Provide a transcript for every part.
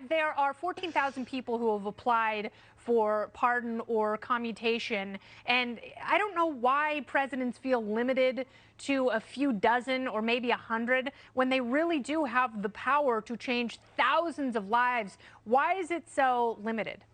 there are 14,000 people who have applied for pardon or commutation, and I don't know why presidents feel limited to a few dozen or maybe 100 when they really do have the power to change thousands of lives. Why is it so limited?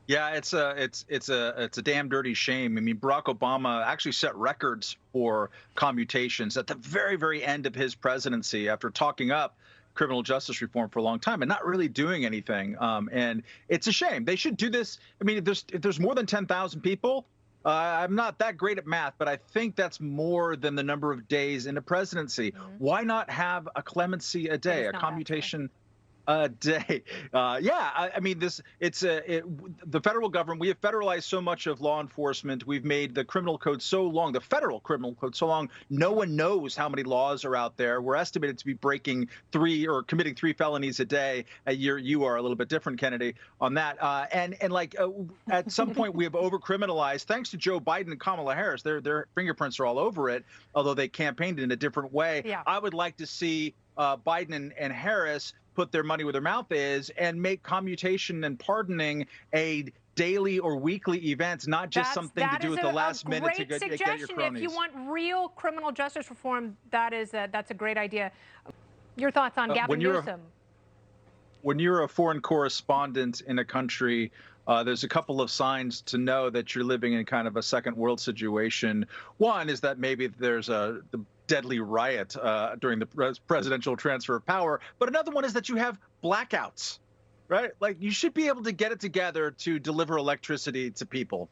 Yeah, it's a damn dirty shame. I mean, Barack Obama actually set records for commutations at the very end of his presidency after talking up criminal justice reform for a long time and not really doing anything. And it's a shame. They should do this. I mean, if there's more than 10,000 people, I'm not that great at math, but I think that's more than the number of days in a presidency. Why not have a clemency a day, a commutation a day? I mean, the federal government, we have federalized so much of law enforcement. We've made the criminal code so long, the federal criminal code so long, no one knows how many laws are out there. We're estimated to be breaking committing 3 felonies a day. You are a little bit different, Kennedy, on that. At some point, we have over-criminalized, thanks to Joe Biden and Kamala Harris. Their fingerprints are all over it, although they campaigned in a different way. Yeah. I would like to see Biden and Harris put their money where their mouth is and make commutation and pardoning a daily or weekly event, not just something to do at the last minute to get your cronies. If you want real criminal justice reform, that's a great idea. Your thoughts on Gavin Newsom? When you're a foreign correspondent in a country, there's a couple of signs to know that you're living in kind of a second world situation. One is that maybe there's the deadly riot during the presidential transfer of power. But another one is that you have blackouts, right? Like, you should be able to get it together to deliver electricity to people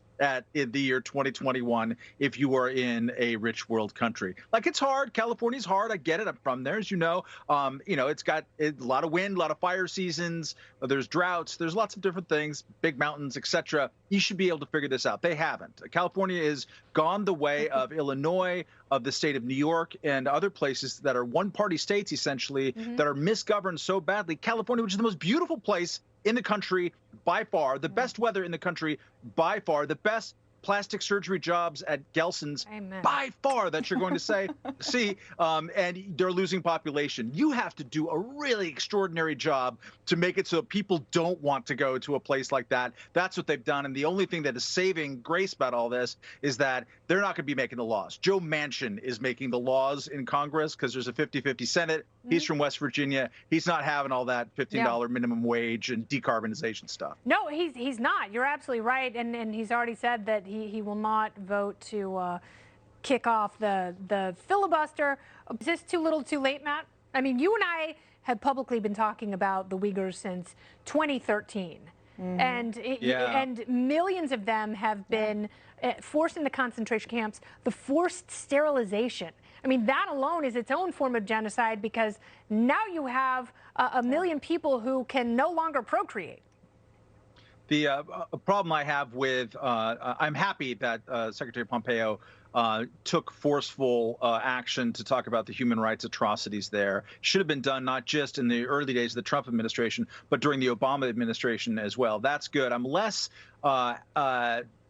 in the year 2021 if you are in a rich world country. Like, it's hard. California's hard. I get it. I'm from there, as you know. It's got a lot of wind, a lot of fire seasons. There's droughts. There's lots of different things, big mountains, etc. You should be able to figure this out. They haven't. California is gone the way of Illinois, of the state of New York, and other places that are one-party states, essentially, that are misgoverned so badly. California, which is the most beautiful place in the country by far, the best weather in the country by far, the best plastic surgery jobs at Gelson's by far that you're going to see, and they're losing population. You have to do a really extraordinary job to make it so people don't want to go to a place like that. That's what they've done, and the only thing that is saving grace about all this is that they're not going to be making the laws. Joe Manchin is making the laws in Congress because there's a 50-50 Senate. He's from West Virginia. He's not having all that $15 minimum wage and decarbonization stuff. No, he's not. You're absolutely right, and he's already said that he will not vote to kick off the filibuster. Is this too little too late, Matt? I mean, you and I have publicly been talking about the Uyghurs since 2013. And millions of them have been forced into concentration camps, the forced sterilization. I mean, that alone is its own form of genocide because now you have a million people who can no longer procreate. The problem I have with I'm happy that Secretary Pompeo took forceful action to talk about the human rights atrocities there. Should have been done not just in the early days of the Trump administration, but during the Obama administration as well. That's good. I'm less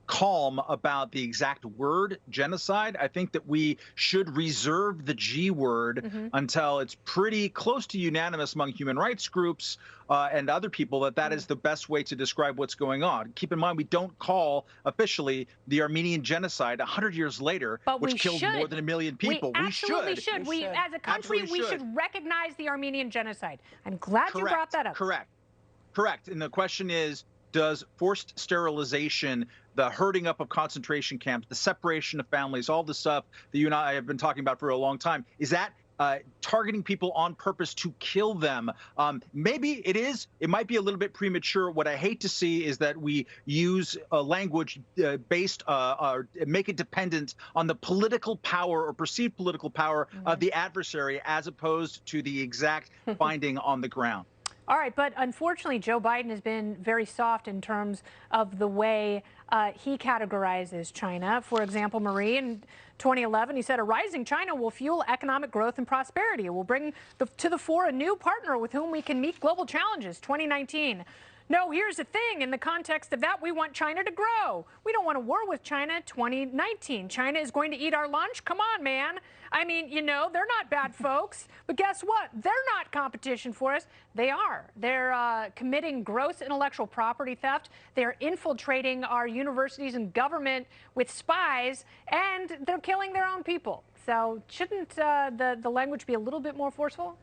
calm about the exact word genocide. I think that we should reserve the G word until it's pretty close to unanimous among human rights groups and other people that is the best way to describe what's going on. Keep in mind, we don't call officially the Armenian genocide 100 years later, which killed more than 1 million people. We absolutely should. We, as a country, we should recognize the Armenian genocide. I'm glad you brought that up. Correct. And the question is, does forced sterilization, the herding up of concentration camps, the separation of families, all the stuff that you and I have been talking about for a long time, is that targeting people on purpose to kill them? Maybe it is. It might be a little bit premature. What I hate to see is that we use a language based or make it dependent on the political power or perceived political power of the adversary as opposed to the exact finding on the ground. All right, but unfortunately, Joe Biden has been very soft in terms of the way he categorizes China. For example, Marie, in 2011, he said a rising China will fuel economic growth and prosperity. It will bring to the fore a new partner with whom we can meet global challenges. 2019, No, here's the thing. In the context of that, we want China to grow. We don't want a war with China 2019. China is going to eat our lunch? Come on, man. I mean, you know, they're not bad folks. But guess what? They're not competition for us. They are. They're committing gross intellectual property theft. They're infiltrating our universities and government with spies, and they're killing their own people. So shouldn't the language be a little bit more forceful?